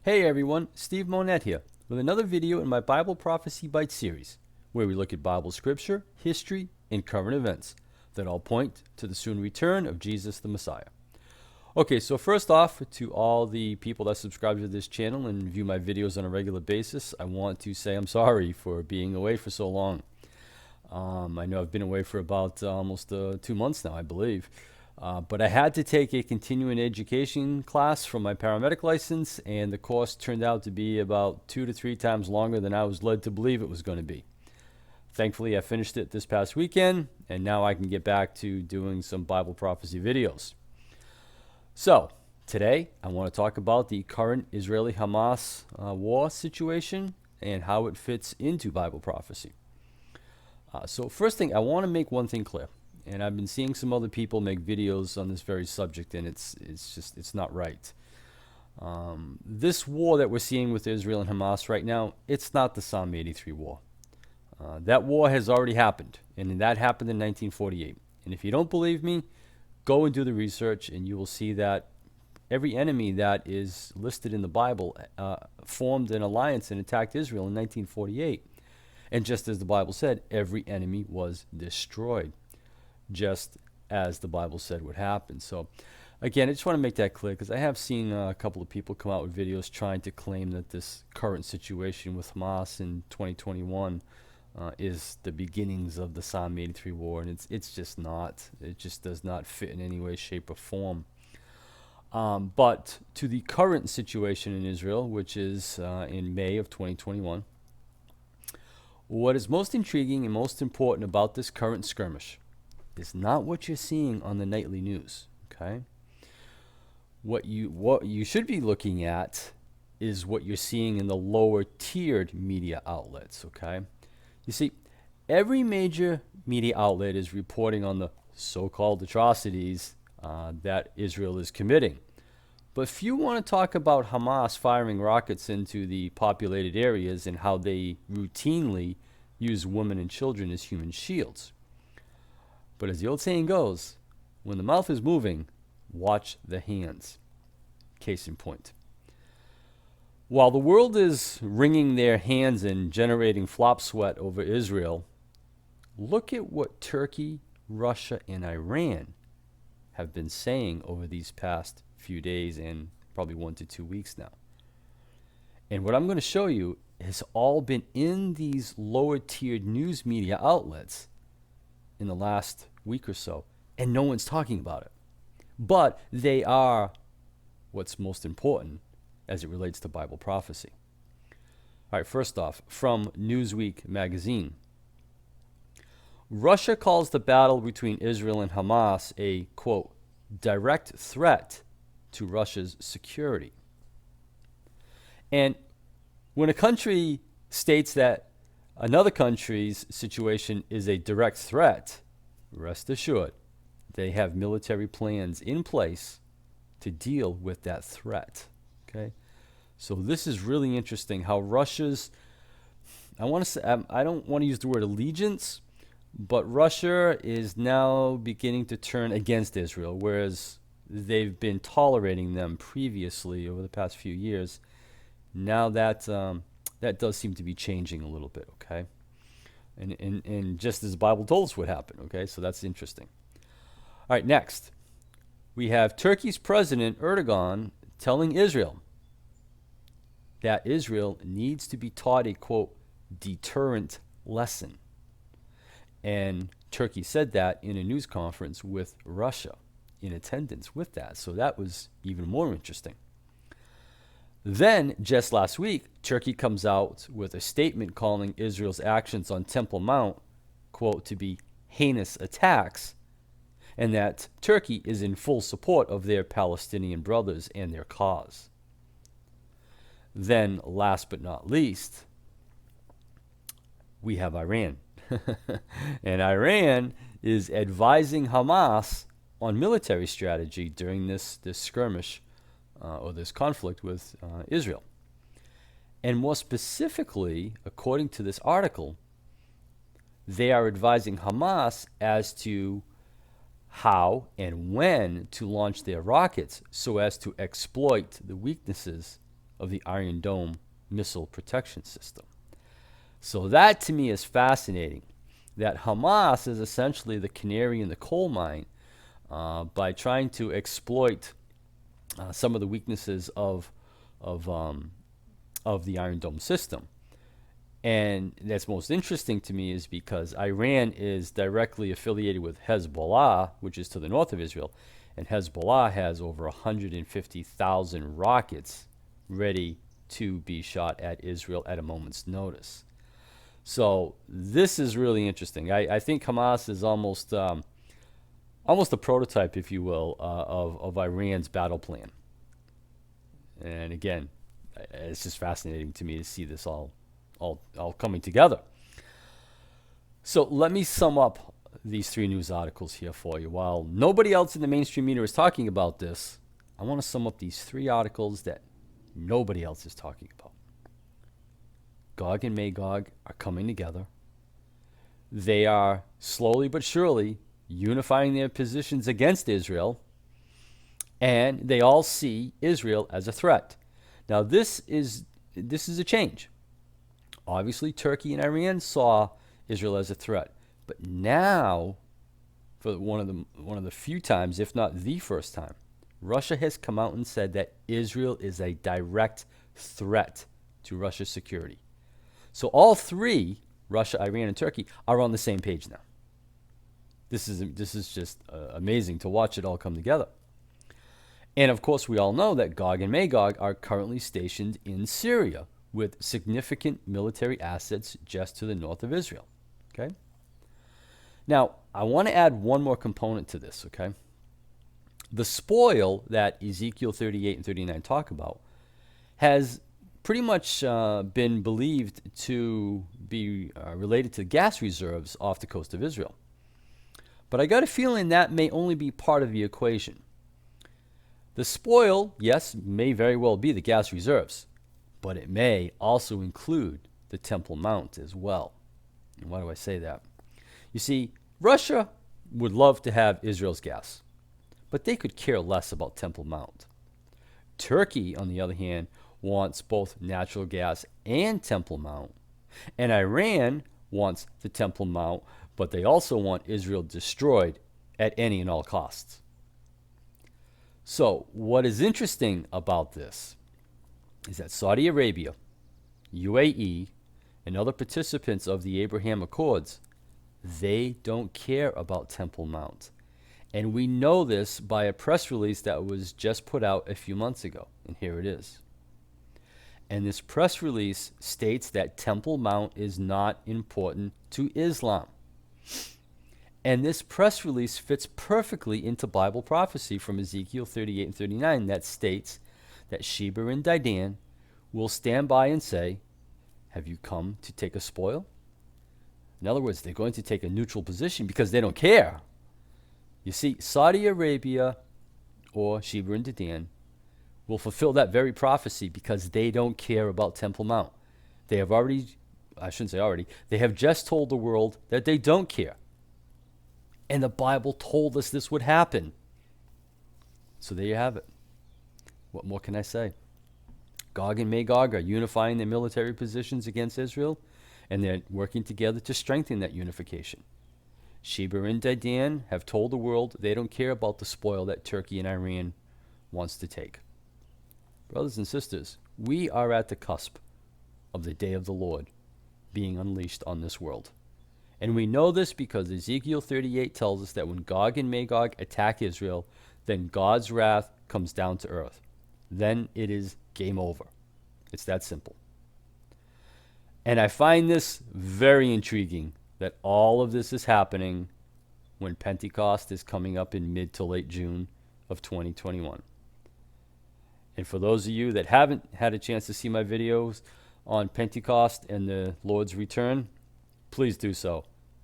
Hey everyone, Steve Monette here with another video in my Bible Prophecy Bite series, where we look at Bible scripture, history, and current events that all point to the soon return of Jesus the Messiah. Okay, so first off, to all the people that subscribe to this channel and view my videos on a regular basis, I want to say I'm sorry for being away for so long. I know I've been away for about almost 2 months now, I believe. But I had to take a continuing education class for my paramedic license, and the course turned out to be about 2 to 3 times longer than I was led to believe it was going to be. Thankfully, I finished it this past weekend, and now I can get back to doing some Bible prophecy videos. So, today I want to talk about the current Israeli-Hamas war situation and how it fits into Bible prophecy. So first thing, I want to make one thing clear. And I've been seeing some other people make videos on this very subject, and it's not right. This war that we're seeing with Israel and Hamas right now, it's not the Psalm 83 war. That war has already happened, and that happened in 1948. And if you don't believe me, go and do the research, and you will see that every enemy that is listed in the Bible formed an alliance and attacked Israel in 1948. And just as the Bible said, every enemy was destroyed, just as the Bible said would happen. So again, I just want to make that clear, because I have seen a couple of people come out with videos trying to claim that this current situation with Hamas in 2021 is the beginnings of the Psalm 83 war, and it's just not. It just does not fit in any way, shape, or form. But to the current situation in Israel, which is in May of 2021, what is most intriguing and most important about this current skirmish is not what you're seeing on the nightly news, okay? What you should be looking at is what you're seeing in the lower tiered media outlets, okay? You see, every major media outlet is reporting on the so-called atrocities that Israel is committing. But few want to talk about Hamas firing rockets into the populated areas and how they routinely use women and children as human shields. But as the old saying goes, when the mouth is moving, watch the hands. Case in point. While the world is wringing their hands and generating flop sweat over Israel, look at what Turkey, Russia, and Iran have been saying over these past few days and probably 1 to 2 weeks now. And what I'm going to show you has all been in these lower tiered news media outlets in the last week or so, and no one's talking about it. But they are what's most important as it relates to Bible prophecy. All right, first off, from Newsweek magazine. Russia calls the battle between Israel and Hamas a, quote, direct threat to Russia's security. And when a country states that another country's situation is a direct threat, rest assured, they have military plans in place to deal with that threat. Okay? So this is really interesting how Russia's, I don't want to use the word allegiance, but Russia is now beginning to turn against Israel, whereas they've been tolerating them previously over the past few years. Now that does seem to be changing a little bit, okay? And just as the Bible told us would happen, okay? So that's interesting. All right, next. We have Turkey's President Erdogan telling Israel that Israel needs to be taught a, quote, deterrent lesson. And Turkey said that in a news conference with Russia in attendance with that. So that was even more interesting. Then, just last week, Turkey comes out with a statement calling Israel's actions on Temple Mount, quote, to be heinous attacks, and that Turkey is in full support of their Palestinian brothers and their cause. Then, last but not least, we have Iran. And Iran is advising Hamas on military strategy during this skirmish or this conflict with Israel. And more specifically, according to this article, they are advising Hamas as to how and when to launch their rockets so as to exploit the weaknesses of the Iron Dome missile protection system. So that to me is fascinating, that Hamas is essentially the canary in the coal mine by trying to exploit some of the weaknesses of the Iron Dome system. And that's most interesting to me is because Iran is directly affiliated with Hezbollah, which is to the north of Israel, and Hezbollah has over 150,000 rockets ready to be shot at Israel at a moment's notice. So this is really interesting. I think Hamas is almost a prototype, if you will, of Iran's battle plan. And again, it's just fascinating to me to see this all coming together. So let me sum up these 3 news articles here for you. While nobody else in the mainstream media is talking about this, I want to sum up these 3 articles that nobody else is talking about. Gog and Magog are coming together. They are slowly but surely unifying their positions against Israel, and they all see Israel as a threat. Now this is a change. Obviously, Turkey and Iran saw Israel as a threat, but now, for one of the few times, if not the first time, Russia has come out and said that Israel is a direct threat to Russia's security. So all 3, Russia, Iran, and Turkey, are on the same page now. This is just amazing to watch it all come together. And of course, we all know that Gog and Magog are currently stationed in Syria with significant military assets just to the north of Israel. Okay? Now, I want to add one more component to this, okay? The spoil that Ezekiel 38 and 39 talk about has pretty much been believed to be related to gas reserves off the coast of Israel. But I got a feeling that may only be part of the equation. The spoil, yes, may very well be the gas reserves, but it may also include the Temple Mount as well. And why do I say that? You see, Russia would love to have Israel's gas, but they could care less about Temple Mount. Turkey, on the other hand, wants both natural gas and Temple Mount. And Iran wants the Temple Mount, but they also want Israel destroyed at any and all costs. So what is interesting about this is that Saudi Arabia, UAE, and other participants of the Abraham Accords, they don't care about Temple Mount. And we know this by a press release that was just put out a few months ago. And here it is. And this press release states that Temple Mount is not important to Islam. And this press release fits perfectly into Bible prophecy from Ezekiel 38 and 39 that states that Sheba and Dedan will stand by and say, "Have you come to take a spoil?" In other words, they're going to take a neutral position because they don't care. You see, Saudi Arabia or Sheba and Dedan will fulfill that very prophecy because they don't care about Temple Mount. They have already, I shouldn't say already, they have just told the world that they don't care. And the Bible told us this would happen. So there you have it. What more can I say? Gog and Magog are unifying their military positions against Israel, and they're working together to strengthen that unification. Sheba and Dedan have told the world they don't care about the spoil that Turkey and Iran wants to take. Brothers and sisters, we are at the cusp of the day of the Lord being unleashed on this world. And we know this because Ezekiel 38 tells us that when Gog and Magog attack Israel, then God's wrath comes down to earth. Then it is game over. It's that simple. And I find this very intriguing that all of this is happening when Pentecost is coming up in mid to late June of 2021. And for those of you that haven't had a chance to see my videos on Pentecost and the Lord's return, please do so.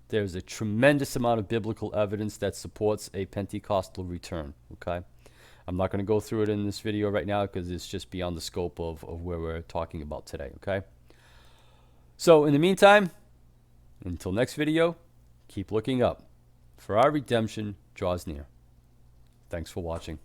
There's a tremendous amount of biblical evidence that supports a Pentecostal return, okay? I'm not going to go through it in this video right now because it's just beyond the scope of where we're talking about today, okay? So in the meantime, until next video, keep looking up, for our redemption draws near. Thanks for watching.